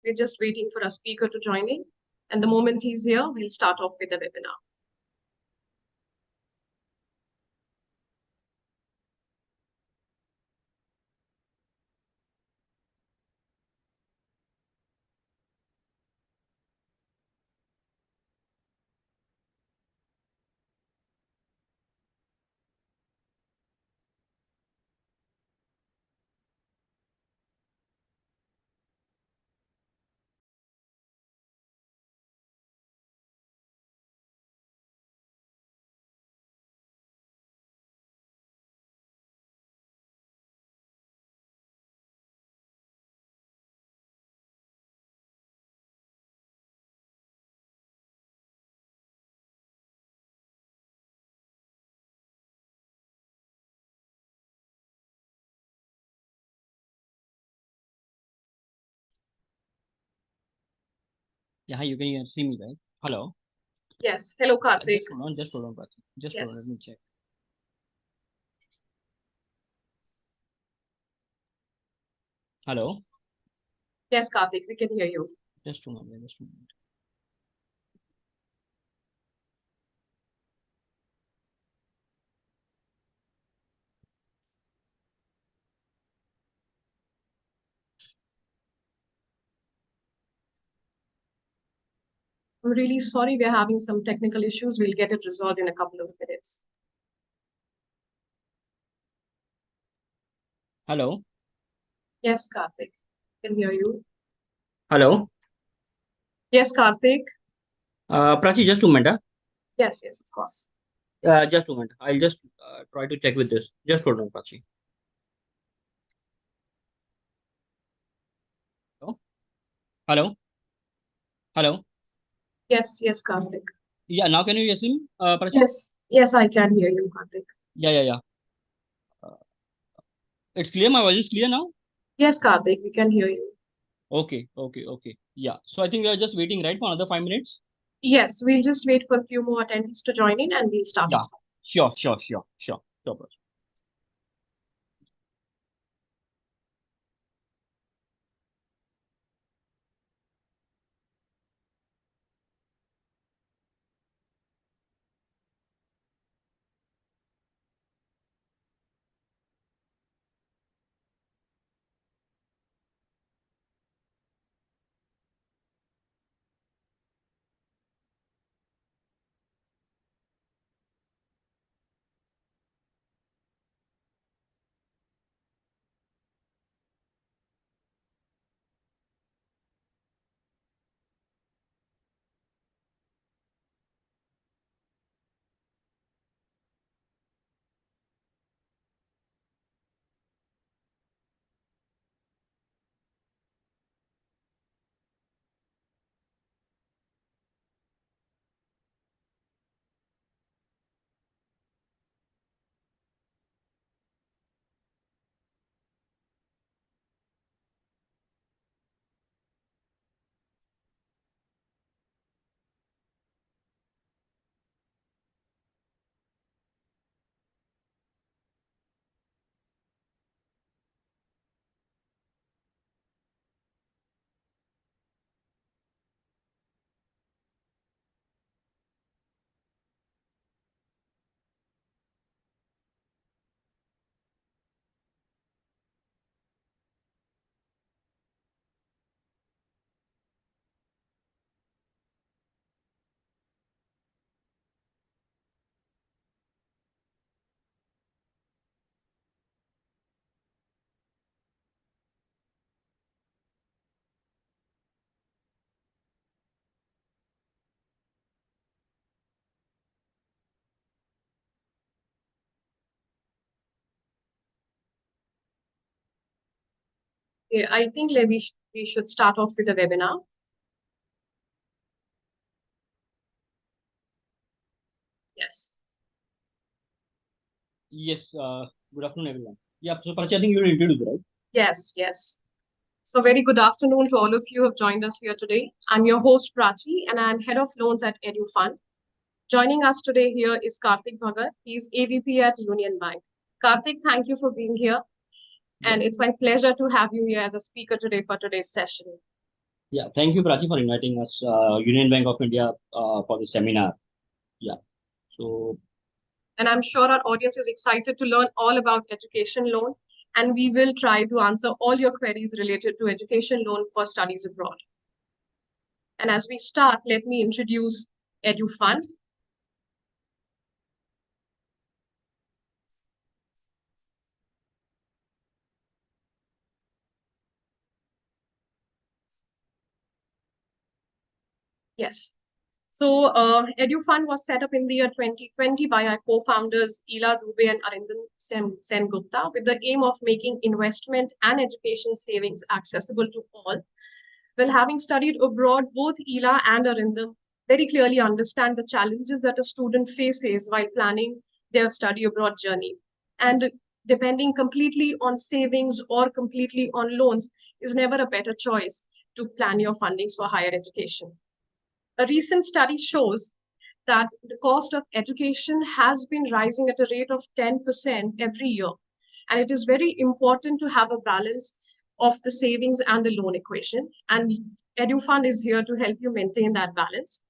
We're just waiting for a speaker to join in. And the moment he's here, we'll start off with the webinar. Yeah, hi, you can see me, right? Hello. Yes. Hello, Karthik. Just hold on, Prachi. Just hold on, let Yes. me check. Hello. Yes, Karthik, we can hear you. Just a moment. Just a moment. I'm really sorry we're having some technical issues. We'll get it resolved in a couple of minutes. Hello. Yes, Karthik, can hear you. Hello. Yes, Karthik. Prachi, just a moment. Yes, yes, of course. Just a moment. I'll just try to check with this. Just hold on, Prachi. Hello. Hello. Hello. Yes, yes, Karthik. Yeah, now can you hear me, Prachi? Yes, yes, I can hear you, Karthik. Yeah. It's clear. My voice is clear now. Yes, Karthik, we can hear you. Okay. Yeah. So I think we are just waiting, right, for another 5 minutes. Yes, we'll just wait for a few more attendees to join in and we'll start Yeah. off. Sure, Prachi. Okay, I think we should start off with the webinar. Yes. Yes. Good afternoon, everyone. Yeah. So Prachi, I think you will introduce, right? Yes, yes. So very good afternoon to all of you who have joined us here today. I'm your host, Prachi, and I'm Head of Loans at EduFund. Joining us today here is Karthik Bhagat. He's AVP at Union Bank. Karthik, thank you for being here. Yeah. And it's my pleasure to have you here as a speaker today for today's session. Yeah, thank you, Prachi, for inviting us, Union Bank of India, for the seminar. Yeah, so And I'm sure our audience is excited to learn all about education loan. And we will try to answer all your queries related to education loan for studies abroad. And as we start, let me introduce EduFund. Yes. So, EduFund was set up in the year 2020 by our co-founders Ela Dubey and Arindam Sen Gupta with the aim of making investment and education savings accessible to all. Well, having studied abroad, both Ela and Arindam very clearly understand the challenges that a student faces while planning their study abroad journey. And depending completely on savings or completely on loans is never a better choice to plan your fundings for higher education. A recent study shows that the cost of education has been rising at a rate of 10% every year. And it is very important to have a balance of the savings and the loan equation. And EduFund is here to help you maintain that balance.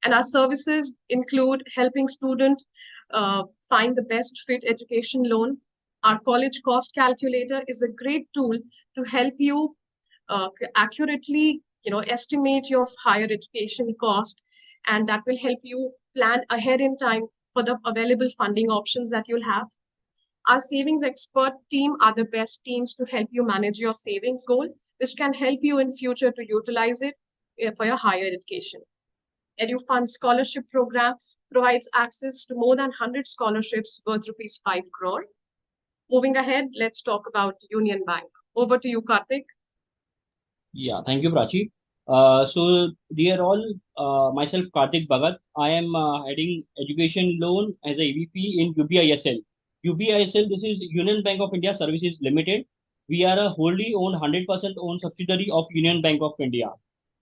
And our services include helping students find the best fit education loan. Our college cost calculator is a great tool to help you accurately estimate your higher education cost, and that will help you plan ahead in time for the available funding options that you'll have. Our savings expert team are the best teams to help you manage your savings goal, which can help you in future to utilize it for your higher education. EduFund scholarship program provides access to more than 100 scholarships worth rupees 5 crore. Moving ahead, let's talk about Union Bank. Over to you, Karthik. yeah, thank you, Prachi. So dear all, myself Karthik Bhagat. I am heading education loan as a EVP in UBISL. UBISL, this is Union Bank of India Services Limited. We are a wholly owned, 100% owned subsidiary of Union Bank of India.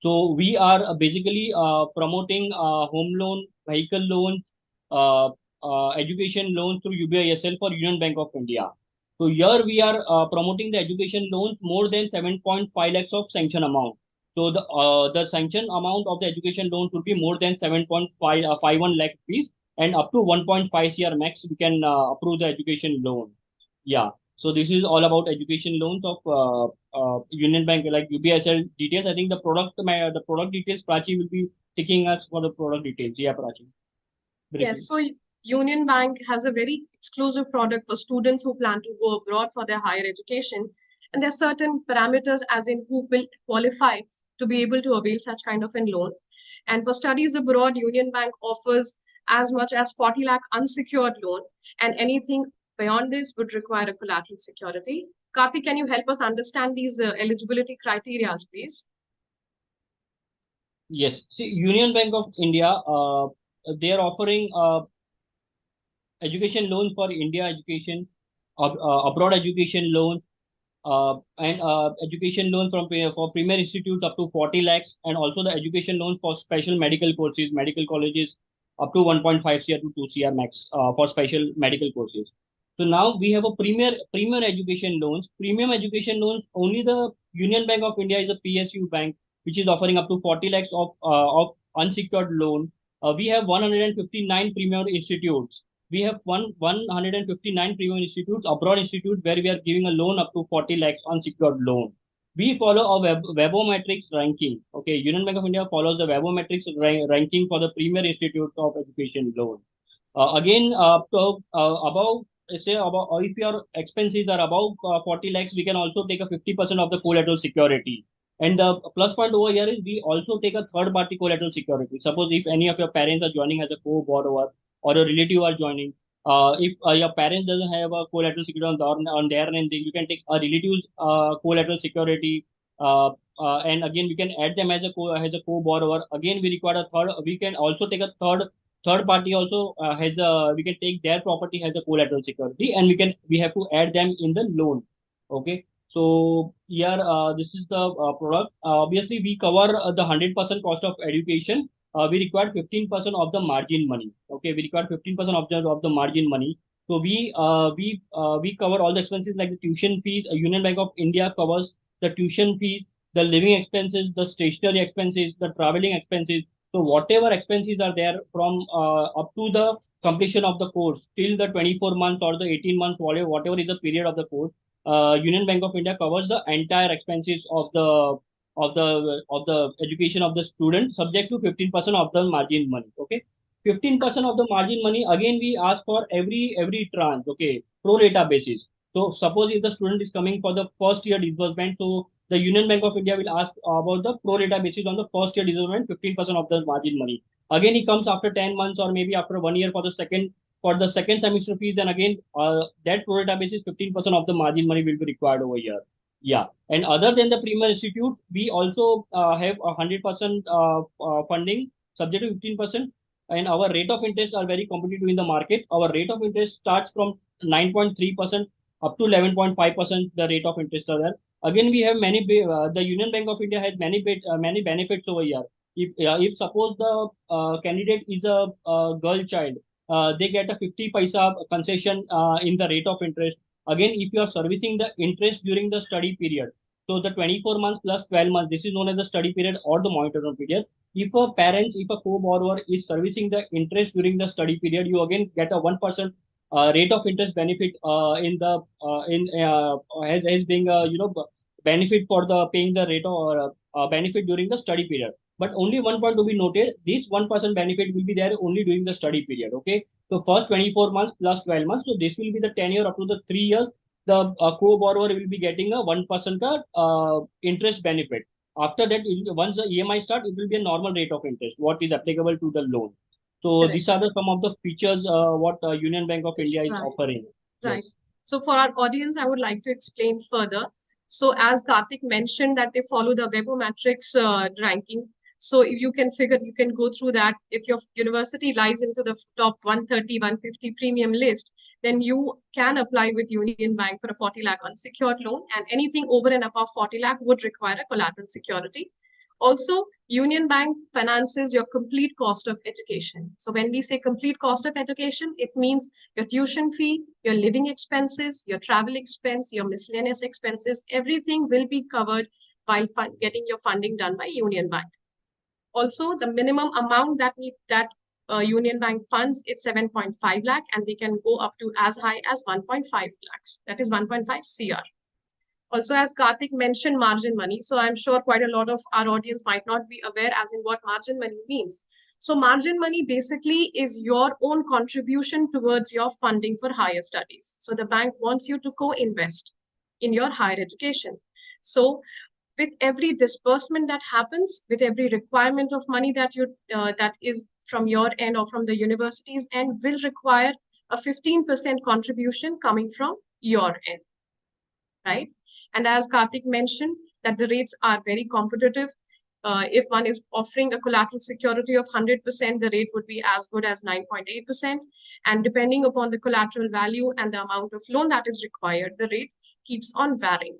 So we are basically promoting home loan, vehicle loan, uh, education loans through UBISL for Union Bank of India. So here we are promoting the education loans more than 7.5 lakhs of sanction amount. So the sanction amount of the education loan would be more than 7.51 lakh rupees, and up to 1.5 CR max we can approve the education loan. Yeah. So this is all about education loans of Union Bank, like UBSL details. I think the product details Prachi will be taking us for the product details. Yeah, Prachi, briefly. Yes, so Union Bank has a very exclusive product for students who plan to go abroad for their higher education. And there are certain parameters, as in who will qualify to be able to avail such kind of a loan. And for studies abroad, Union Bank offers as much as 40 lakh unsecured loan, and anything beyond this would require a collateral security. Karthik, can you help us understand these eligibility criteria, please? Yes. See, Union Bank of India, they are offering education loans for India education, abroad education loans, and education loans for premier institutes up to 40 lakhs, and also the education loans for special medical courses, medical colleges up to 1.5 CR to 2 CR max for special medical courses. So now we have a premier education loans, premium education loans. Only the Union Bank of India is a PSU bank which is offering up to 40 lakhs of unsecured loan. We have 159 premier institutes. We have 159 premium institutes, abroad institutes, where we are giving a loan up to 40 lakhs unsecured loan. We follow a Webometrics ranking. Okay, Union Bank of India follows the Webometrics ranking for the premier institutes of education loan. Again, above, say about if your expenses are above 40 lakhs, we can also take a 50% of the collateral security. And the plus point over here is we also take a third party collateral security. Suppose if any of your parents are joining as a co-borrower, or a relative are joining, if your parents doesn't have a collateral security on their end, then you can take a relative's collateral security. And again, we can add them as a co-borrower. Again, we require a third. We can also take a third party also has a, we can take their property as a collateral security, and we have to add them in the loan. Okay. So here, this is the product. Obviously, we cover the 100% cost of education. We require 15% of the margin money. Okay, we require 15% of the margin money. So we cover all the expenses like the tuition fees. Union Bank of India covers the tuition fees, the living expenses, the stationary expenses, the traveling expenses. So whatever expenses are there from up to the completion of the course till the 24 months or the 18 months, whatever is the period of the course, Union Bank of India covers the entire expenses of the education of the student, subject to 15% of the margin money. Okay, 15% of the margin money. Again, we ask for every tranche. Okay, pro rata basis. So suppose if the student is coming for the first year disbursement, so the Union Bank of India will ask about the pro rata basis on the first year disbursement, 15% of the margin money. Again, he comes after 10 months or maybe after 1 year for the second semester fees, and again that pro rata basis 15% of the margin money will be required over here. Yeah, and other than the Premier Institute, we also have 100% funding subject to 15%, and our rate of interest are very competitive in the market. Our rate of interest starts from 9.3% up to 11.5%. The rate of interest are there. Again, we have the Union Bank of India has many benefits over here. If suppose the candidate is a girl child, they get a 50 paisa concession in the rate of interest. Again, if you are servicing the interest during the study period, so the 24 months plus 12 months, this is known as the study period or the monitoring period. If a co-borrower is servicing the interest during the study period, you again get a 1% rate of interest benefit in the in as being benefit for the paying the rate or benefit during the study period. But only one point to be noted: this 1% benefit will be there only during the study period. Okay, so first 24 months plus 12 months. So this will be the tenure up to the 3 years. The co-borrower will be getting a 1% interest benefit. After that, once the EMI start, it will be a normal rate of interest, what is applicable to the loan. So Correct. these are some of the features what Union Bank of India is Right. offering. Right. Yes. So for our audience, I would like to explain further. So as Karthik mentioned that they follow the Webometrics ranking. So if you can figure, you can go through that. If your university lies into the top 130, 150 premium list, then you can apply with Union Bank for a 40 lakh unsecured loan, and anything over and above 40 lakh would require a collateral security. Also, Union Bank finances your complete cost of education. So when we say complete cost of education, it means your tuition fee, your living expenses, your travel expense, your miscellaneous expenses, everything will be covered while getting your funding done by Union Bank. Also, the minimum amount that Union Bank funds is 7.5 lakh, and we can go up to as high as 1.5 lakhs. That is 1.5 CR. Also, as Karthik mentioned, margin money. So I'm sure quite a lot of our audience might not be aware as in what margin money means. So margin money basically is your own contribution towards your funding for higher studies. So the bank wants you to co-invest in your higher education. So with every disbursement that happens, with every requirement of money that is from your end or from the university's end, will require a 15% contribution coming from your end, right? And as Karthik mentioned, that the rates are very competitive. If one is offering a collateral security of 100%, the rate would be as good as 9.8%. And depending upon the collateral value and the amount of loan that is required, the rate keeps on varying.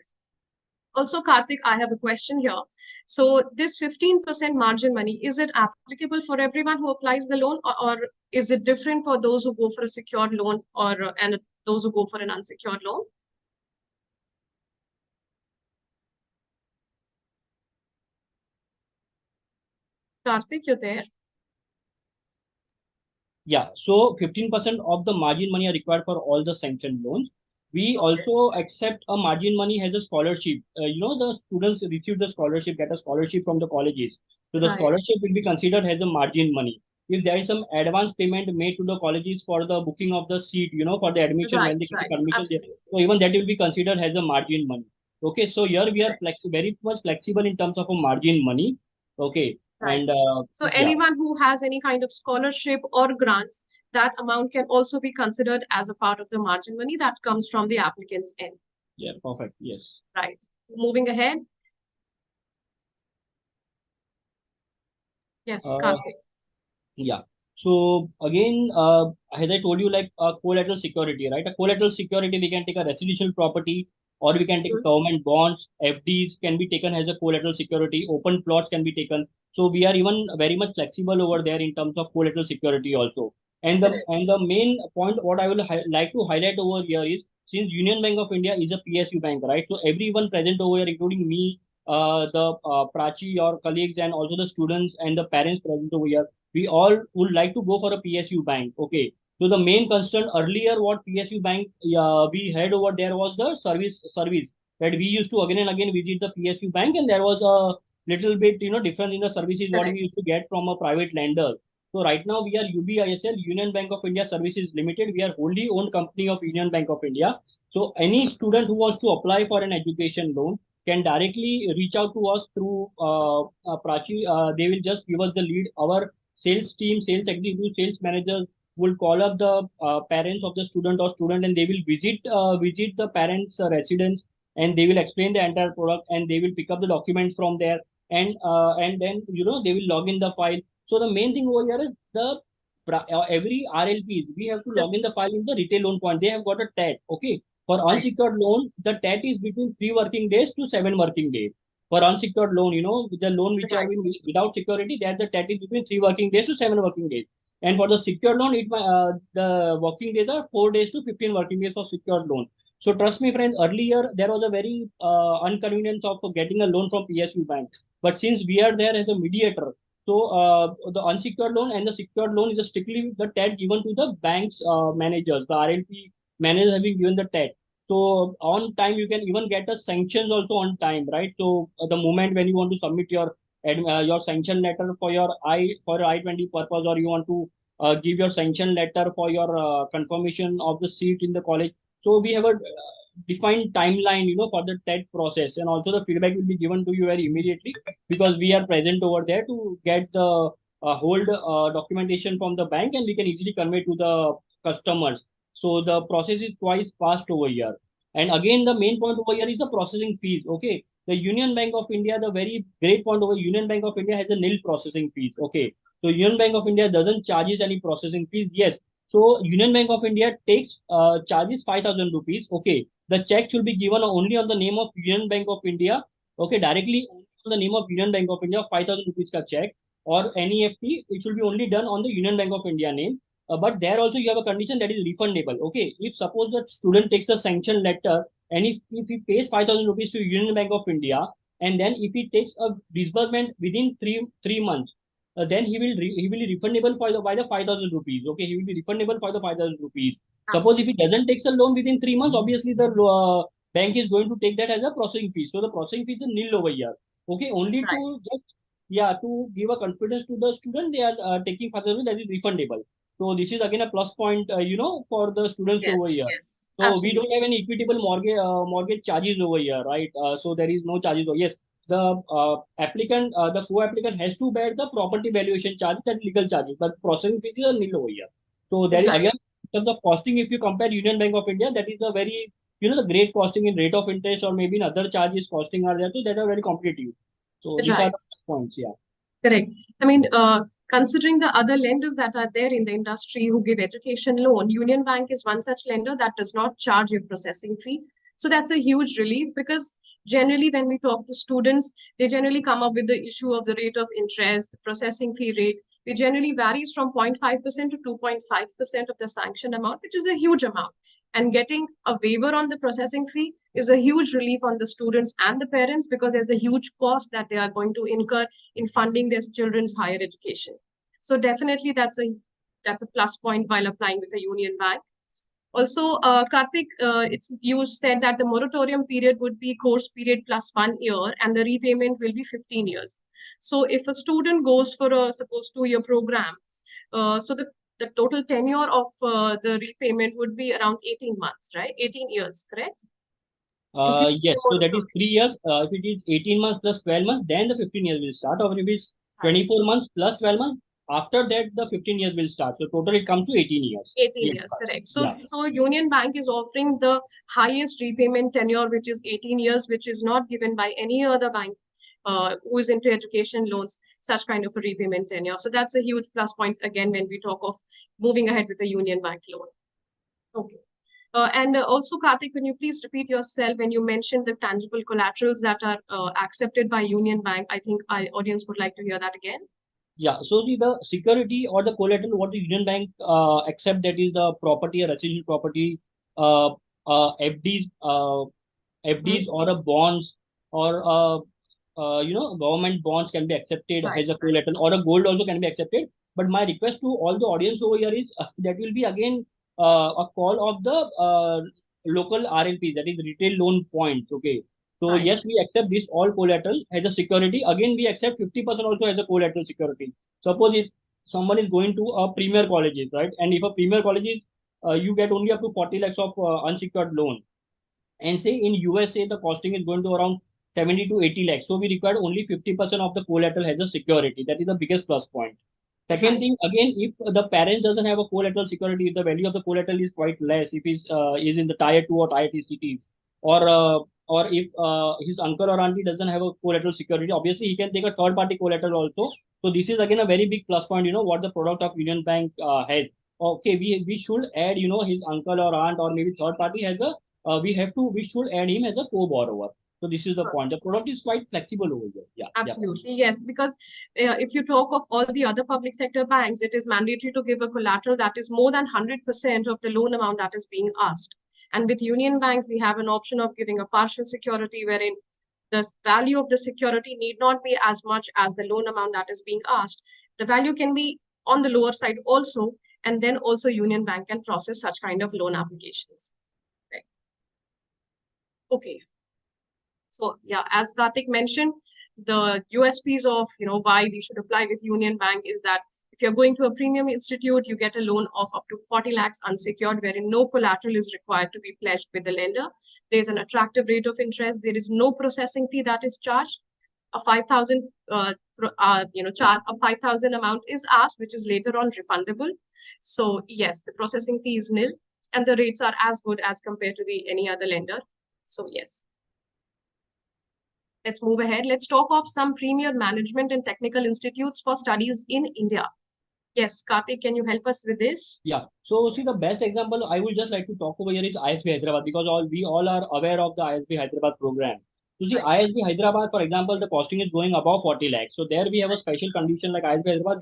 Also, Karthik, I have a question here. So this 15% margin money, is it applicable for everyone who applies the loan, or is it different for those who go for a secured loan and those who go for an unsecured loan? Karthik, you there? Yeah, so 15% of the margin money are required for all the sanctioned loans. We also accept a margin money as a scholarship. The students receive the scholarship, get a scholarship from the colleges. So the Right, scholarship will be considered as a margin money. If there is some advance payment made to the colleges for the booking of the seat, for the admission when right, they get the right. permission there, Absolutely. so even that will be considered as a margin money. Okay, so here we are Correct. very much flexible in terms of a margin money. Okay, Right. and So yeah. anyone who has any kind of scholarship or grants, that amount can also be considered as a part of the margin money that comes from the applicant's end. Yeah, perfect. Yes. Right. Moving ahead. Yes, Uh, Karthik. yeah. So again, as I told you, like a collateral security, right? A collateral security, we can take a residential property, or we can take Mhm. government bonds. FDs can be taken as a collateral security. Open plots can be taken. So we are even very much flexible over there in terms of collateral security also. And the Correct. and the main point what I will like to highlight over here is, since Union Bank of India is a PSU bank, right? So everyone present over here, including me, the Prachi, your colleagues, and also the students and the parents present over here, we all would like to go for a PSU bank. Okay. So the main concern earlier, what PSU bank we had over there was the service that we used to again and again visit the PSU bank, and there was a little bit difference in the services what we Correct. used to get from a private lender. So right now we are UBISL, Union Bank of India Services Limited. We are wholly owned company of Union Bank of India. So any student who wants to apply for an education loan can directly reach out to us through Prachi. They will just give us the lead. Our sales team, sales executive, sales managers will call up the parents of the student, and they will visit the parents' residence, and they will explain the entire product, and they will pick up the documents from there, and then they will log in the file. So the main thing over here is every RLPs we have to Yes. log in the file in the retail loan point. They have got a TAT. Okay. For Right. unsecured loan, the TAT is between 3 working days to 7 working days. For unsecured loan, the loan which have Right. been without security, that the TAT is between 3 working days to 7 working days. And for the secured loan, the working days are 4 days to 15 working days for secured loan. So trust me, friends, earlier there was a very inconvenience of getting a loan from PSU bank. But since we are there as a mediator, so the unsecured loan and the secured loan is strictly the TAT given to the bank's managers, the RLP managers having given the TAT. So on time you can even get a sanctions also on time, right? So the moment when you want to submit your sanction letter for your I-20 purpose, or you want to give your sanction letter for your confirmation of the seat in the college. So we have a defined timeline, for the TED process, and also the feedback will be given to you very immediately because we are present over there to get the hold documentation from the bank, and we can easily convey to the customers. So the process is quite fast over here. And again, the main point over here is the processing fees. Okay, the Union Bank of India, the very great point over Union Bank of India has a nil processing fees. Okay, so Union Bank of India doesn't charges any processing fees. Yes, so Union Bank of India takes charges 5,000 rupees. Okay, the check should be given only on the name of Union Bank of India. Okay, directly on the name of Union Bank of India, 5,000 rupees ka check or NEFT. It should be only done on the Union Bank of India name. But there also you have a condition that is refundable. Okay, if suppose the student takes a sanction letter, and if he pays 5,000 rupees to Union Bank of India, and then if he takes a disbursement within three months, then he will be refundable for the by the 5,000 rupees. Okay, he will be refundable for the 5,000 rupees. Suppose if he Absolutely. doesn't Yes. take a loan within 3 months, obviously the bank is going to take that as a processing fee. So the processing fee is nil over here. Okay, only Right. to just to give a confidence to the student, they are taking further that is refundable. So this is again a plus point, for the students over Yes. here. Yes. So we don't Absolutely. have any equitable mortgage charges over here, right? So there is no charges. Oh, yes, the the co-applicant has to bear the property valuation charges and legal charges, but processing fees is a nil over here. So there is Right. again in terms of costing, if you compare Union Bank of India, that is a very the great costing in rate of interest or maybe in other charges costing are there, so that are very competitive. So these are Right. the points, yeah. Correct. I mean, considering the other lenders that are there in the industry who give education loan, Union Bank is one such lender that does not charge a processing fee. So that's a huge relief because generally when we talk to students, they generally come up with the issue of the rate of interest, the processing fee rate. It generally varies from 0.5% to 2.5% of the sanction amount, which is a huge amount. And getting a waiver on the processing fee is a huge relief on the students and the parents because there's a huge cost that they are going to incur in funding their children's higher education. So definitely that's a plus point while applying with a union bank. Also, Karthik, it's you said that the moratorium period would be course period plus 1 year, and the repayment will be 15 years. So if a student goes for a suppose 2 year program, so the total tenure of the repayment would be around 18 months, right? 18 years, correct? Including the Yes, so that is moratorium. 3 years. If it is 18 months plus 12 months, then the 15 years will start. Or if it is Right. 24 months plus 12 months, after that the 15 years will start. So total it comes to 18 years. 18 Yes, years, correct. yeah. So Union Bank is offering the highest repayment tenure, which is 18 years, which is not given by any other bank who is into education loans, such kind of a repayment tenure. So that's a huge plus point again when we talk of moving ahead with a Union Bank loan. Okay. And also, Karthik, can you please repeat yourself when you mentioned the tangible collaterals that are accepted by Union Bank? I think our audience would like to hear that again. Yeah, so the security or the collateral what the Union Bank accept, that is the property or residential property, uh, FDs, Hmm? FDs or a bonds or government bonds can be accepted Right, as a right. collateral, or a gold also can be accepted. But my request to all the audience over here is that will be again a call of the local RLP, that is retail loan points. Okay. So Right. yes, we accept this all collateral as a security. Again, we accept 50% also as a collateral security. Suppose if someone is going to a premier colleges, right? And if a premier colleges, you get only up to 40 lakhs of unsecured loan. And say in USA, the costing is going to around 70 to 80 lakhs. So we require only 50% of the collateral as a security. That is the biggest plus point. Second Right. thing, again, if the parent doesn't have a collateral security, if the value of the collateral is quite less, if he's is in the tier 2 or tier 3 cities, or if his uncle or auntie doesn't have a collateral security, obviously he can take a third party collateral also. So this is again a very big plus point. What the product of Union Bank has. Okay, we should add his uncle or aunt or maybe third party has a we should add him as a co-borrower. So this is the point. The product is quite flexible over here. Yeah, yeah. Absolutely, yes. Because if you talk of all the other public sector banks, it is mandatory to give a collateral that is more than 100% of the loan amount that is being asked. And with Union Bank, we have an option of giving a partial security wherein the value of the security need not be as much as the loan amount that is being asked. The value can be on the lower side also, and then also Union Bank can process such kind of loan applications. Right. Okay. So yeah, as Karthik mentioned, the USPs of why we should apply with Union Bank is that if you're going to a premium institute, you get a loan of up to 40 lakhs unsecured, wherein no collateral is required to be pledged with the lender. There's an attractive rate of interest. There is no processing fee that is charged. A 5,000 charge a 5,000 amount is asked, which is later on refundable. So yes, the processing fee is nil, and the rates are as good as compared to the any other lender. So yes. Let's move ahead. Let's talk of some premier management and technical institutes for studies in India. Yes, Karthik, can you help us with this? Yeah. So see, the best example I would just like to talk over here is ISB Hyderabad, because we all are aware of the ISB Hyderabad program. So see, Right, ISB Hyderabad, for example, the costing is going above 40 lakhs. So there we have a special condition like ISB Hyderabad.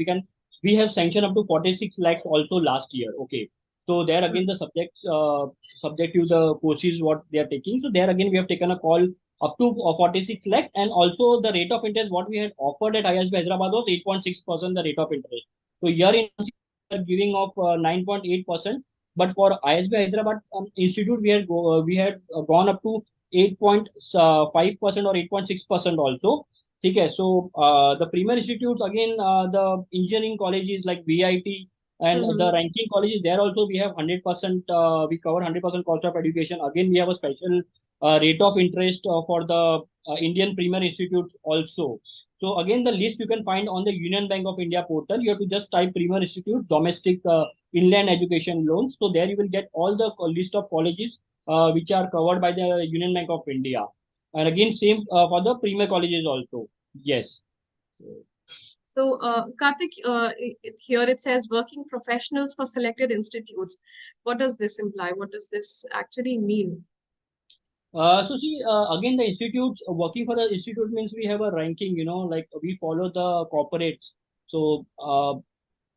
We have sanctioned up to 46 lakhs also last year. Okay. So there again the subject to the courses what they are taking. So there again we have taken a call up to 46 lakhs, and also the rate of interest what we had offered at ISB Hyderabad was 8.6% the rate of interest. So here in giving of 9.8%, but for ISB Hyderabad Institute, we had gone up to 8.5% or 8.6% also. Okay, so the premier institutes again, the engineering colleges like VIT and the Mm-hmm. ranking colleges, there also we have 100%, we cover 100% cost of education. Again, we have a special rate of interest for the Indian premier institutes also. So again, the list you can find on the Union Bank of India portal. You have to just type Premier Institute Domestic Inland Education Loans. So there you will get all the list of colleges which are covered by the Union Bank of India. And again, same for the Premier colleges also. Yes. So, Karthik, here it says working professionals for selected institutes. What does this imply? What does this actually mean? So see, again, the institutes working for the institute means we have a ranking. Like we follow the corporates. So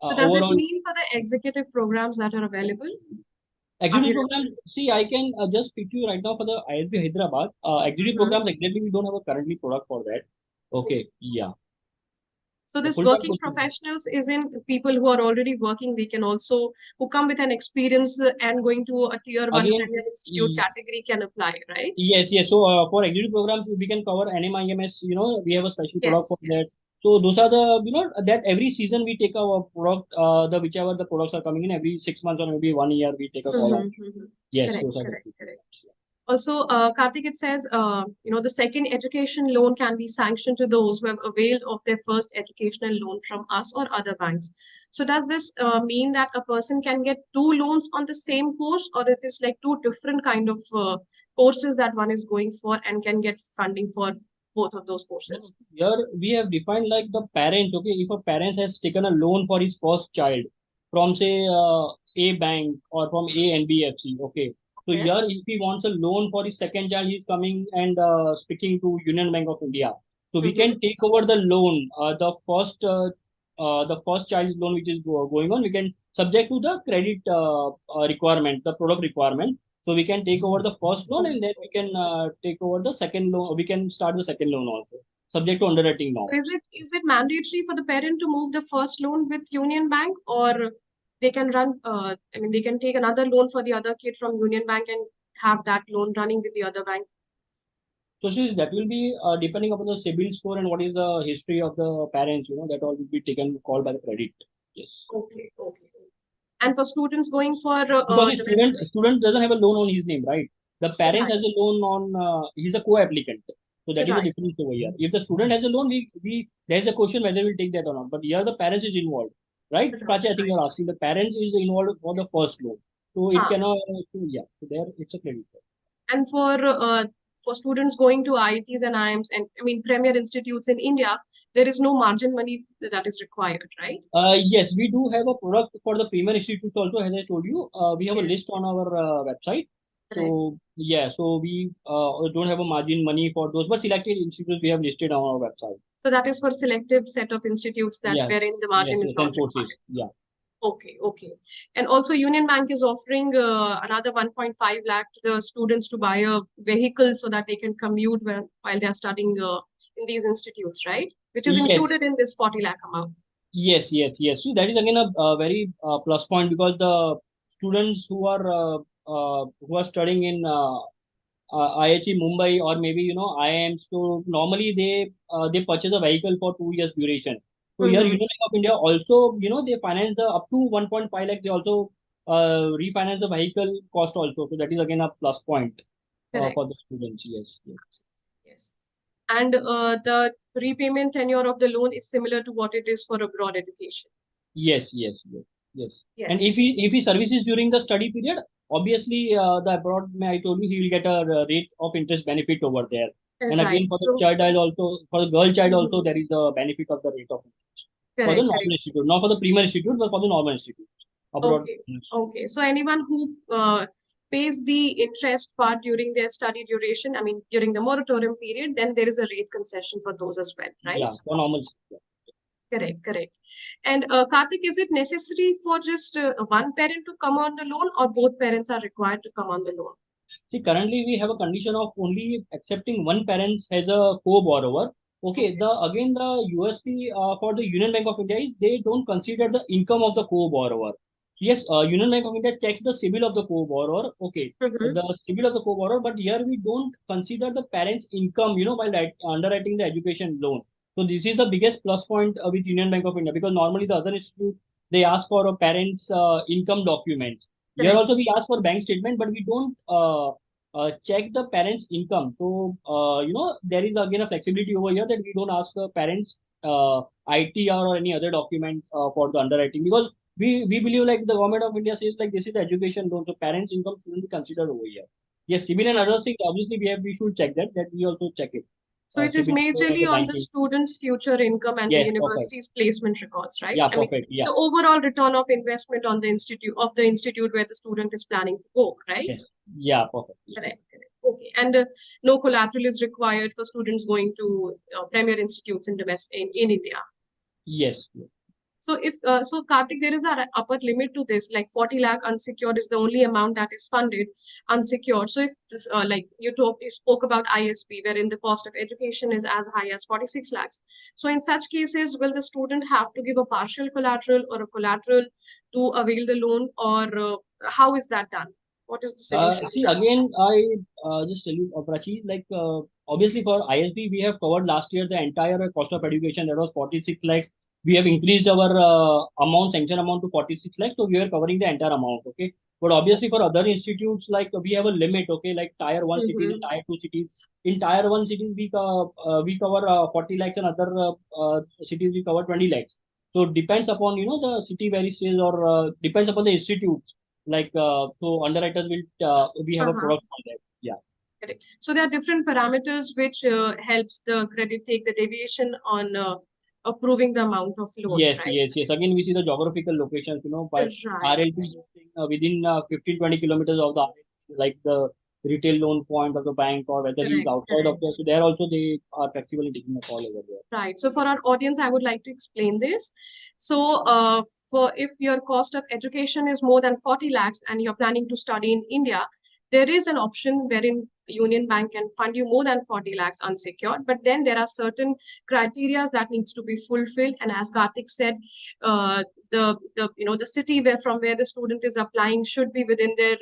So, does it overall, mean for the executive programs that are available? Are executive we program, referring? see, I can just speak to you right now for the ISB Hyderabad. Executive Mm-hmm. programs, exactly, we don't have a currently product for that. Okay, yeah. So The this full-time working courses. professionals is in people who are already working. They can also, who come with an experience and going to a tier one Again, premier institute y- category can apply, right? yes, yes. So for executive programs, we can cover NMIMS, we have a special product for Yes, that. yes. So those are the, that every season we take our product, the whichever the products are coming in, every 6 months or maybe 1 year, we take a call on. Mm-hmm, mm-hmm. Yes, Correct, those are the correct, two. correct. Also, Karthik, it says, the second education loan can be sanctioned to those who have availed of their first educational loan from us or other banks. So does this mean that a person can get two loans on the same course, or it is like two different kind of courses that one is going for and can get funding for both of those No, courses? here we have defined like the parent. Okay, if a parent has taken a loan for his first child from say A bank or from A NBFC. Okay, so Okay. here if he wants a loan for his second child, he's coming and speaking to Union Bank of India. So we Mm-hmm. can take over the loan, the first child's loan which is going on. We can subject to the credit requirement, the product requirement. So we can take over the first loan, and then we can take over the second loan. We can start the second loan also. subject to underwriting So norms. is it mandatory for the parent to move the first loan with Union Bank, or they can run? I mean, they can take another loan for the other kid from Union Bank and have that loan running with the other bank. So see, that will be depending upon the CIBIL score and what is the history of the parents. That all will be taken call by the credit. Yes. Okay, okay. And for students going for Because the domestic, student doesn't have a loan on his name, right? The parent right, has a loan on he's a co-applicant. So that is the right, difference over here. If the student has a loan, we there's a question whether we'll take that or not. But here the parents is involved, right? right, Prachi, I think right. you're asking the parents is involved for the first loan. So it Huh. cannot. So yeah. So there it's a credit card. And for students going to IITs and IIMs and I mean premier institutes in India, there is no margin money that is required, right? Yes, we do have a product for the premier institutes also. As I told you, we have a list Yes, on our website. correct. So yeah, so we don't have a margin money for those, but selected institutes we have listed on our website. So that is for selective set of institutes that Yes, wherein the yes, margin is yes, not and courses. required. Yeah. Okay, okay. And also Union Bank is offering another 1.5 lakh to the students to buy a vehicle so that they can commute while they're studying in these institutes, right? Which is Yes, included in this 40 lakh amount. yes, yes, yes. So that is again a very plus point because the students who are studying in IHE Mumbai or maybe IIMs. So normally they purchase a vehicle for 2 years duration. So here Mm-hmm. Union Bank of India also they finance the up to 1.5 lakh. They also refinance the vehicle cost also. So that is again a plus point Correct. for the students. Yes, yes. Yes. And the repayment tenure of the loan is similar to what it is for abroad education. Yes, yes, yes, yes. And Yes. if he services during the study period, obviously the abroad, I told you, he will get a rate of interest benefit over there. And Right. again, for the So, child also, for the girl child also, mhm. there is a benefit of the rate of interest for the Correct, normal correct. institute, not for the premier institute, but for the normal institute abroad. Okay. Okay. So anyone who pays the interest part during their study duration, I mean, during the moratorium period, then there is a rate concession for those as well, right? Yeah, for normal. Correct, correct. And Karthik, is it necessary for just one parent to come on the loan, or both parents are required to come on the loan? See, currently we have a condition of only accepting one parent as a co-borrower. Okay, Okay. the USP for the Union Bank of India is they don't consider the income of the co-borrower. Yes, Union Bank of India checks the CIBIL of the co-borrower. Okay, Mm-hmm. the CIBIL of the co-borrower, but here we don't consider the parent's income. While underwriting the education loan. So this is the biggest plus point with Union Bank of India because normally the other institutes they ask for a parent's income documents. Here Correct. also we ask for bank statement, but we don't check the parents' income. So, there is again a flexibility over here that we don't ask the parents ITR or any other document for the underwriting because we believe like the government of India says like this is the education loan, so parents' income shouldn't be considered over here. Yes, civil and Right. other things obviously we should check that we also check it. So it is Civil score and majorly the on the banking. student's future income and the Yes, perfect. university's placement records, right? Yeah, I mean, perfect. Yeah. the overall return of investment on the institute where the student is planning to go, right? Yes. Yeah, perfect. Yeah. Correct, correct. Okay. And no collateral is required for students going to premier institutes in India. Yes. Yes. So so Karthik, there is a upper limit to this, like 40 lakh unsecured is the only amount that is funded unsecured. So if like you spoke about ISP, wherein the cost of education is as high as 46 lakhs. So in such cases, will the student have to give a partial collateral or a collateral to avail the loan, or how is that done? What is the solution to See, that? again, I just tell you, Prachi, like obviously for ISB, we have covered last year the entire cost of education that was 46 lakhs. We have increased our sanction amount to 46 lakhs, so we are covering the entire amount. Okay, but obviously for other institutes, like we have a limit. Okay, like tier one cities and Mm-hmm. tier two cities. In tier one cities, we cover 40 lakhs, and other cities we cover 20 lakhs. So it depends upon the city where it is or depends upon the institute like so underwriters will we have a Uh-huh. product on that. Yeah. Correct. So there are different parameters which helps the credit take the deviation on approving the amount of loan, Yes, right? yes, yes. Again, we see the geographical locations, by Right. RLP within 15, 20 kilometers of the RLP, like the retail loan point of the bank or whether he's Correct, outside of correct. there. So there also they are flexible in taking a call over there. Right. So for our audience, I would like to explain this. So for if your cost of education is more than 40 lakhs and you're planning to study in India, there is an option wherein Union Bank can fund you more than 40 lakhs unsecured, but then there are certain criteria that needs to be fulfilled. And as Karthik said, the city where the student is applying should be within their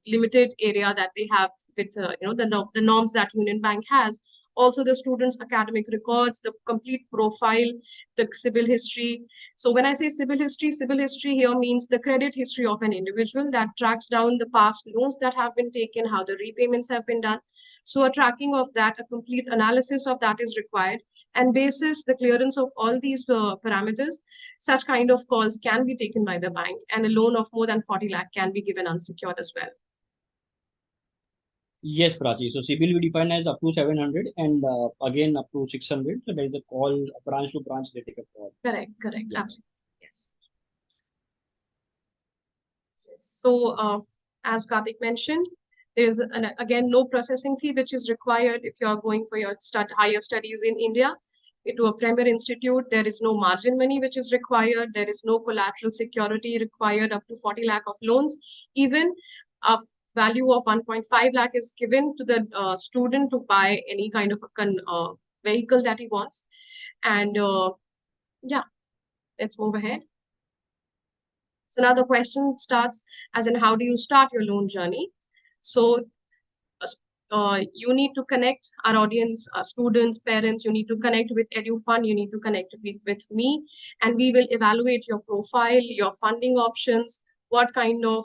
limited area that they have with the norms that Union Bank has. Also, the student's academic records, the complete profile, the civil history. So when I say civil history here means the credit history of an individual that tracks down the past loans that have been taken, how the repayments have been done. So a tracking of that, a complete analysis of that is required. And basis the clearance of all these parameters, such kind of calls can be taken by the bank, and a loan of more than 40 lakh can be given unsecured as well. Yes, Prachi. So CIBIL we define as up to 700 and again up to 600. So there is a call branch to branch they take a call. Correct, Yeah. absolutely. Yes. So as Karthik mentioned, there is again no processing fee which is required if you are going for your higher studies in India. To a premier institute, there is no margin money which is required. There is no collateral security required up to 40 lakh of loans. Even a value of 1.5 lakh is given to the student to buy any kind of a vehicle that he wants. And yeah, let's move ahead. So now the question starts as in how do you start your loan journey? So you need to connect our audience, students, parents, you need to connect with EduFund, you need to connect with me, and we will evaluate your profile, your funding options, what kind of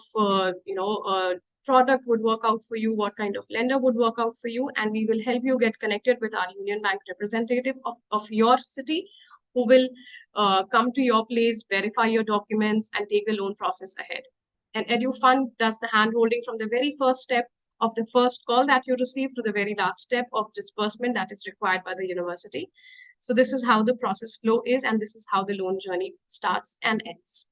product would work out for you, what kind of lender would work out for you, and we will help you get connected with our Union Bank representative of your city who will come to your place, verify your documents, and take the loan process ahead. And EduFund does the hand-holding from the very first step of the first call that you receive to the very last step of disbursement that is required by the university. So this is how the process flow is, and this is how the loan journey starts and ends.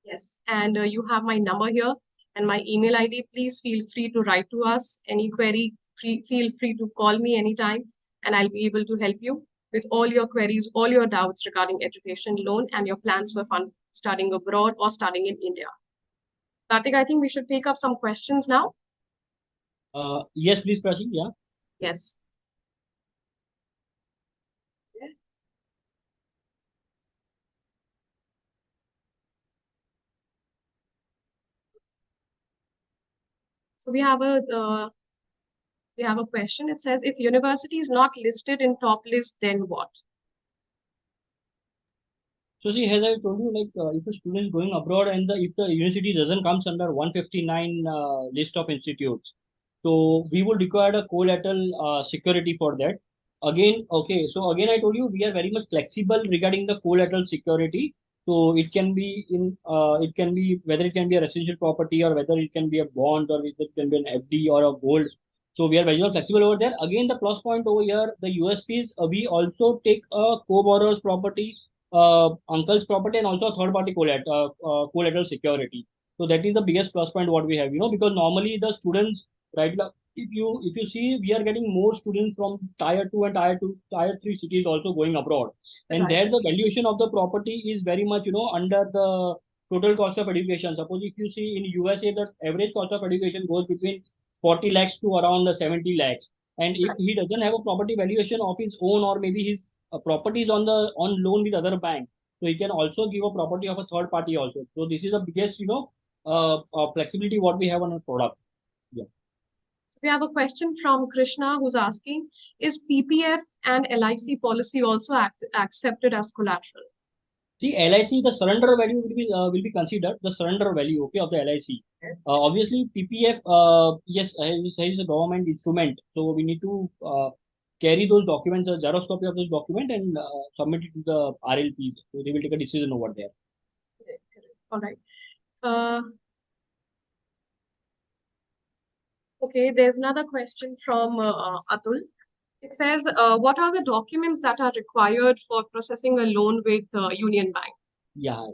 Yes, and you have my number here and my email ID. Please feel free to write to us. Any query, feel free to call me anytime, and I'll be able to help you with all your queries, all your doubts regarding education loan and your plans for studying abroad or studying in India. Karthik, I think we should take up some questions now. Yes, please, Prachi. Yeah. Yes. So we have a question. It says, if university is not listed in top list, then what? So see, as I told you, like if a student is going abroad and if the university doesn't comes under 159 list of institutes, so we would require a collateral security for that. Again, okay. So again, I told you we are very much flexible regarding the collateral security. So it can be it can be whether it can be a residential property or whether it can be a bond or whether it can be an FD or a gold. So we are very much flexible over there. Again, the plus point over here, the USPs, we also take a co-borrower's property, uncle's property, and also a third party collateral security. So that is the biggest plus point what we have, because normally the students, right now, if you see, we are getting more students from tier 2 and tier 3 cities also going abroad, and Right. there the valuation of the property is very much under the total cost of education. Suppose if you see in USA, the average cost of education goes between 40 lakhs to around 70 lakhs, and if he doesn't have a property valuation of his own, or maybe his property is on loan with other bank, so he can also give a property of a third party also. So this is the biggest flexibility what we have on our product. Yeah. So we have a question from Krishna who's asking, is PPF and LIC policy also accepted as collateral? See, LIC, the surrender value will be considered the surrender value, okay, of the LIC. Obviously, PPF, yes, is a government instrument, so we need to carry those documents, a Xerox copy of this document, and submit it to the RLPs. So they will take a decision over there. All right. Okay, there's another question from Atul. It says, what are the documents that are required for processing a loan with Union Bank? Yeah.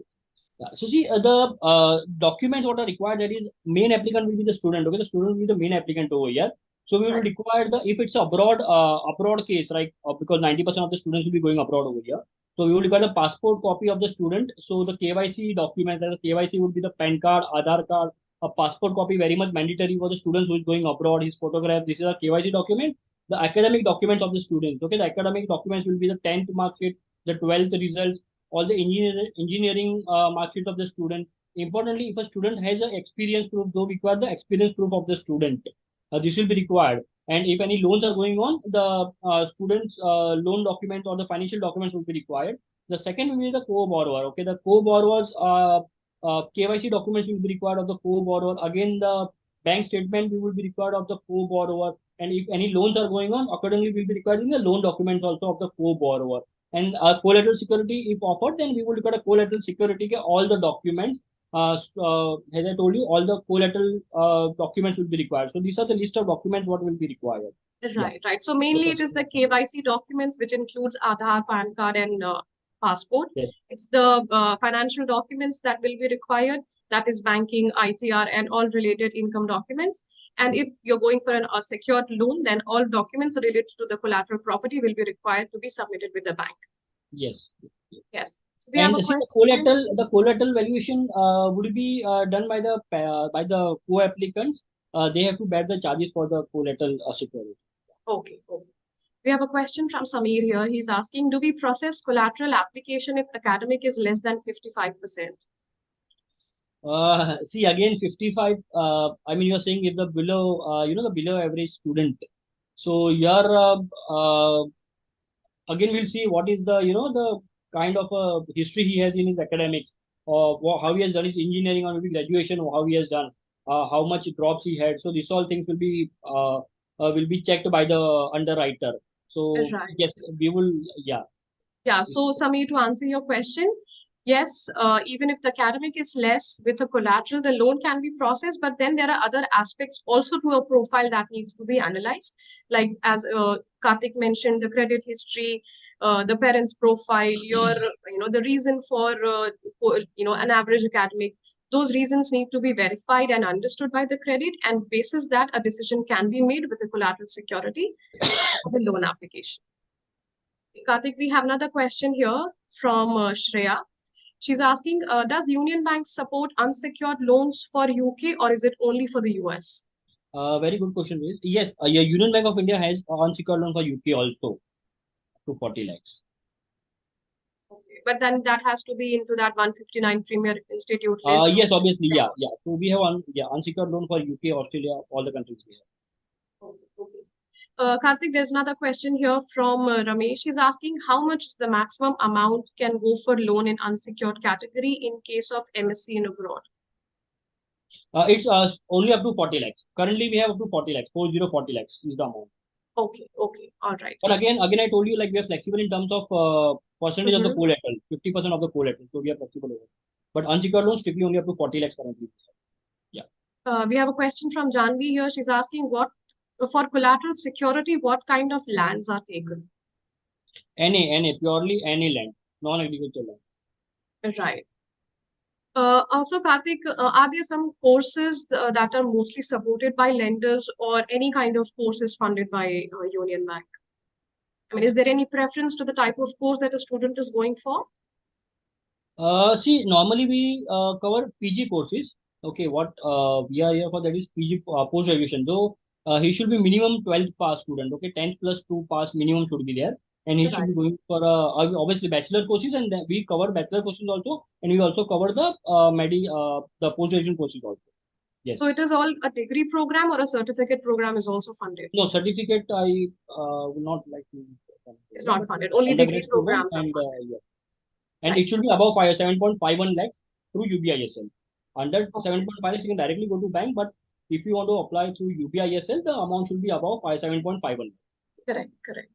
Yeah. So see, the documents what are required, that is main applicant will be the student. Okay, the student will be the main applicant over here. So we will require if it's abroad case, right? Because 90% of the students will be going abroad over here. So we will require the passport copy of the student. So the KYC documents, the KYC would be the PAN card, Aadhaar card, a passport copy very much mandatory for the students who is going abroad. His photograph. This is a KYC document. The academic documents of the students. Okay, the academic documents will be the 10th mark sheet, the 12th results, all the engineering mark sheet of the student. Importantly, if a student has an experience proof, though require the experience proof of the student. This will be required. And if any loans are going on, the students' loan documents or the financial documents will be required. The second will be the co-borrower. Okay, the co-borrowers KYC documents will be required of the co-borrower. Again, the bank statement will be required of the co-borrower. And if any loans are going on, accordingly will be required in the loan documents also of the co-borrower. And collateral security, if offered, then we will require a collateral security. All the documents, as I told you, all the collateral documents will be required. So these are the list of documents what will be required. Right, right. So mainly it is the KYC documents, which includes Aadhaar, PAN card, and passport. Yes. It's the financial documents that will be required. That is banking, ITR, and all related income documents. And if you're going for a secured loan, then all documents related to the collateral property will be required to be submitted with the bank. Yes. Yes. So we have a question. The collateral valuation would be done by the co-applicants. They have to bear the charges for the collateral security. Okay. Okay. We have a question from Samir here. He's asking, do we process collateral application if academic is less than 55%? See, again, 55, I mean, you're saying if the below, the below average student. So you're, again, we'll see what is the kind of history he has in his academics, or how he has done his engineering or maybe graduation, or how he has done, how much drops he had. So these all things will be checked by the underwriter. So Right. yes, we will, yeah. Yeah. So Samir, to answer your question, yes, even if the academic is less with a collateral, the loan can be processed, but then there are other aspects also to a profile that needs to be analyzed. Like as Karthik mentioned, the credit history, the parents' profile, the reason for, an average academic. Those reasons need to be verified and understood by the credit, and basis that a decision can be made with the collateral security of the loan application. Karthik, we have another question here from Shreya. She's asking, does Union Bank support unsecured loans for UK or is it only for the US? Very good question. Yes, yeah, Union Bank of India has unsecured loan for UK also to 40 lakhs. Okay, but then that has to be into that 159 Premier Institute list. Yes, obviously, yeah. So we have unsecured loan for UK, Australia, all the countries we have. Okay, okay. Karthik, there's another question here from Ramesh. He's asking how much is the maximum amount can go for loan in unsecured category in case of MSc in abroad? It's only up to 40 lakhs. Currently, we have up to 40 lakhs. 40 lakhs is the amount. Okay, okay, all right. But again, I told you like we are flexible in terms of percentage of the collateral, 50% of the collateral. So we are flexible over. But unsecured loans strictly only up to 40 lakhs currently. Yeah. We have a question from Janvi here. She's asking for collateral security, what kind of lands are taken? Purely any land, non-agricultural land. Right. Also, Karthik, are there some courses that are mostly supported by lenders or any kind of courses funded by Union Bank? I mean, is there any preference to the type of course that a student is going for? See, normally we cover PG courses. Okay, what we are here for that is PG post graduation. Though he should be minimum 12th pass student. Okay, 10th plus 2 pass minimum should be there, and he should be going for obviously bachelor courses, and then we cover bachelor courses also, and we also cover the the post graduation courses also. Yes. So it is all a degree program or a certificate program is also funded? No, certificate I would not like to. It's not funded. Only degree programs are funded. Yeah. And it should be above 7.51 lakhs through UBISL. Under 7.5 lakhs, you can directly go to bank. But if you want to apply through UBISL, the amount should be above 7.51. Correct, correct.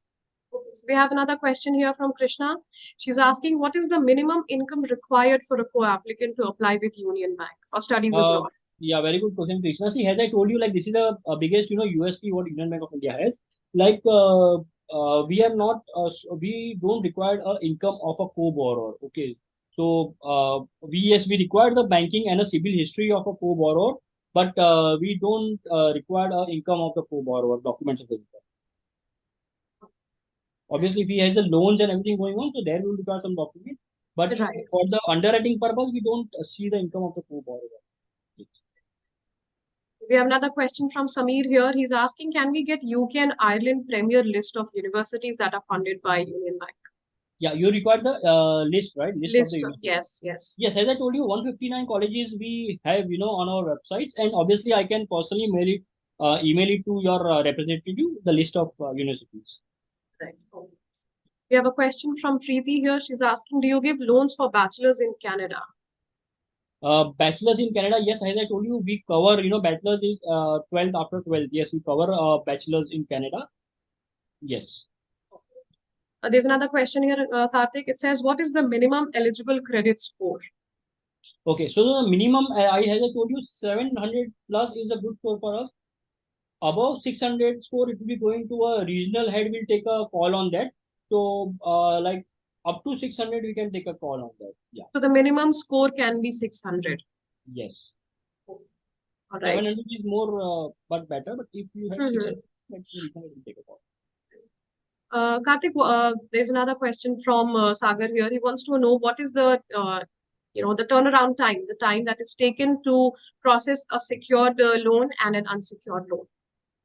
Okay, so we have another question here from Krishna. She's asking, what is the minimum income required for a co-applicant to apply with Union Bank for studies abroad? Yeah, very good question, Krishna. See, as I told you, like this is the biggest, USP what Union Bank of India has. Like we are not, we don't require a income of a co-borrower. Okay, so we require the banking and a civil history of a co-borrower, but we don't require a income of the co-borrower documents of the income. Obviously, if he has the loans and everything going on, so there we will require some documents. But for the underwriting purpose, we don't see the income of the co-borrower. We have another question from Samir here. He's asking, can we get UK and Ireland premier list of universities that are funded by Union Bank? Yeah, you require the list, right? List of the List, universities. yes. Yes, as I told you, 159 colleges we have, on our websites, and obviously I can personally email it to your representative, the list of universities. Right. Okay. We have a question from Preeti here. She's asking, do you give loans for bachelors in Canada? Bachelors in Canada, yes, as I told you, we cover, bachelors is 12th after 12th. Yes, we cover bachelors in Canada. Yes. There's another question here, Karthik. It says, what is the minimum eligible credit score? Okay, so the minimum, as I told you, 700 plus is a good score for us. Above 600 score, it will be going to a regional head. Will take a call on that. So, like up to 600, we can take a call on that. Yeah. So the minimum score can be 600. Yes. All right. 700 is more, but better. But if you have 600, then regional head will take a call. Karthik, there's another question from Sagar here. He wants to know what is the the turnaround time, the time that is taken to process a secured loan and an unsecured loan.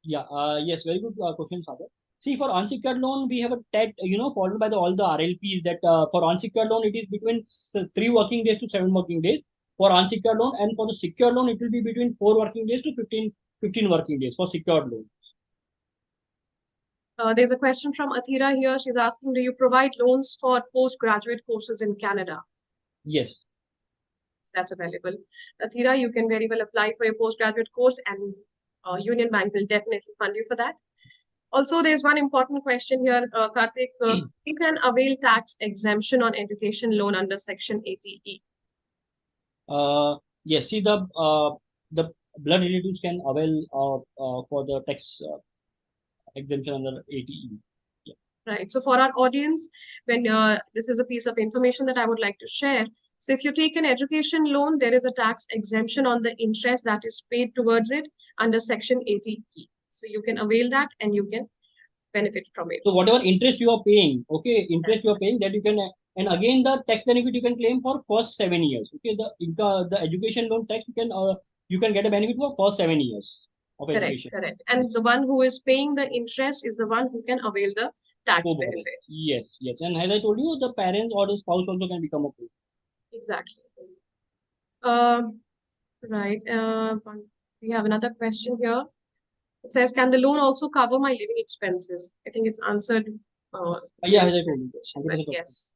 Yeah. Yes. Very good question, Sagar. See, for unsecured loan, we have a TET, followed by all the RLPs that for unsecured loan, it is between 3 working days to 7 working days for unsecured loan. And for the secured loan, it will be between 4 working days to 15 working days for secured loan. There's a question from Athira here. She's asking, do you provide loans for postgraduate courses in Canada? Yes. That's available. Athira, you can very well apply for your postgraduate course, and Union Bank will definitely fund you for that. Also, there's one important question here, Karthik. You can avail tax exemption on education loan under Section 80E. Yes. See, the blood relatives can avail for the tax exemption under 80E. Yeah. Right. So for our audience, when this is a piece of information that I would like to share. So if you take an education loan, there is a tax exemption on the interest that is paid towards it under Section 80E. So you can avail that and you can benefit from it. So whatever interest you are paying, okay, interest Yes. you are paying, that you can, and again the tax benefit you can claim for first 7 years. Okay, the education loan tax you can get a benefit for first 7 years of education. Correct. And the one who is paying the interest is the one who can avail the tax benefit. Yes. And as I told you, the parents or the spouse also can become a pool. Exactly. Right. We have another question here. It says, can the loan also cover my living expenses? I think it's answered. Yeah, as I told you. But yes.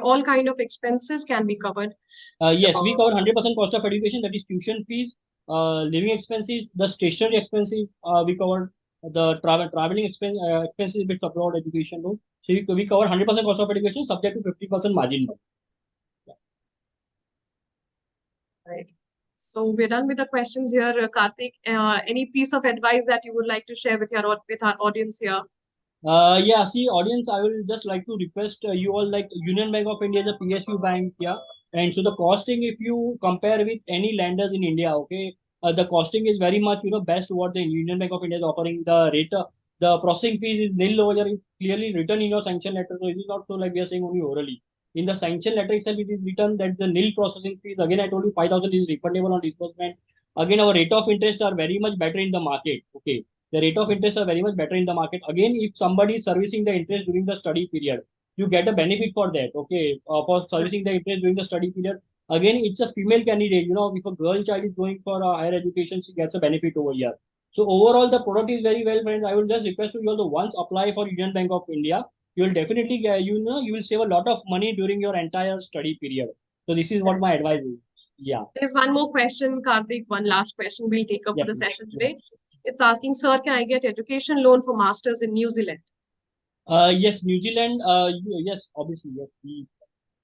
All kind of expenses can be covered. Yes, we cover 100% cost of education, that is tuition fees, living expenses, the stationery expenses, we cover the traveling expenses with abroad education loan. So we cover 100% cost of education subject to 50% margin loan. Right. So we're done with the questions here, Karthik. Any piece of advice that you would like to share with our audience here? Yeah, see, audience, I will just like to request you all, like Union Bank of India is a PSU bank, yeah. And so the costing, if you compare with any lenders in India, okay, the costing is very much, best what the Union Bank of India is offering. The rate, the processing fees is nil over here. It's clearly written in your sanction letter. So it is not so like we are saying only orally. In the sanction letter itself, it is written that the nil processing fees, again, I told you 5,000 is refundable on disbursement. Again, our rate of interest are very much better in the market, okay. The rate of interest are very much better in the market. Again, if somebody is servicing the interest during the study period, you get a benefit for that. Okay, for servicing the interest during the study period. Again, it's a female candidate. If a girl child is going for higher education, she gets a benefit over here. So overall, the product is very well, friends. I will just request you all to once apply for Union Bank of India. You will definitely get, you will save a lot of money during your entire study period. So this is what my advice is. Yeah. There's one more question, Karthik. One last question we'll take up for the session today. It's asking, sir, can I get education loan for masters in New Zealand? Yes, New Zealand. Yes, obviously, yes. We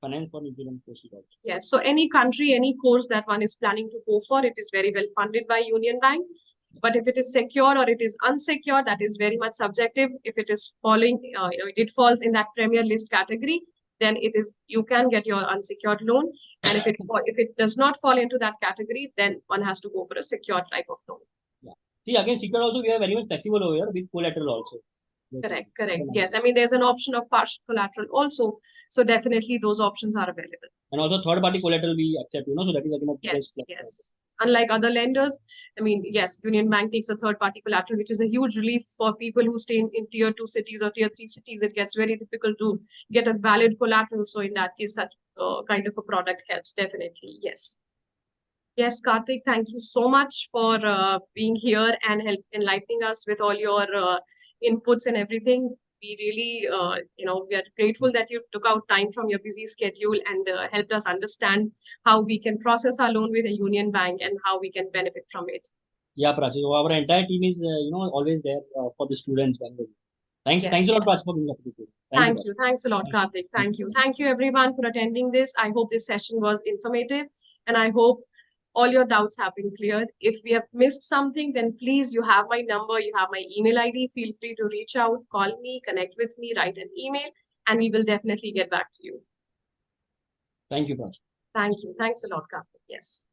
finance for New Zealand courses also. Yes. So any country, any course that one is planning to go for, it is very well funded by Union Bank. But if it is secure or it is unsecured, that is very much subjective. If it is falling, it falls in that premier list category, then you can get your unsecured loan. And if it does not fall into that category, then one has to go for a secured type of loan. Yeah. See, again, secured also we are very much flexible over here with collateral also. Correct. Yes, I mean there's an option of partial collateral also, so definitely those options are available. And also third-party collateral we accept, so that is again a yes. Unlike other lenders, I mean, yes, Union Bank takes a third-party collateral, which is a huge relief for people who stay in tier 2 cities or tier 3 cities. It gets very difficult to get a valid collateral. So in that case, such kind of a product helps, definitely. Yes. Yes, Karthik, thank you so much for being here and enlightening us with all your inputs and everything. We really, we are grateful that you took out time from your busy schedule and helped us understand how we can process our loan with a Union Bank and how we can benefit from it. Yeah, Prachi. So our entire team is, always there for the students. Thanks, Yes. thanks a lot, Prachi, for being up with you. Thank you. Thanks a lot, Thank Karthik. Thank you. Thank you, everyone, for attending this. I hope this session was informative, and I hope all your doubts have been cleared. If we have missed something, then please, you have my number, you have my email ID. Feel free to reach out, call me, connect with me, write an email, and we will definitely get back to you. Thank you, Prachi. Thank you. Thanks a lot, Karthik. Yes.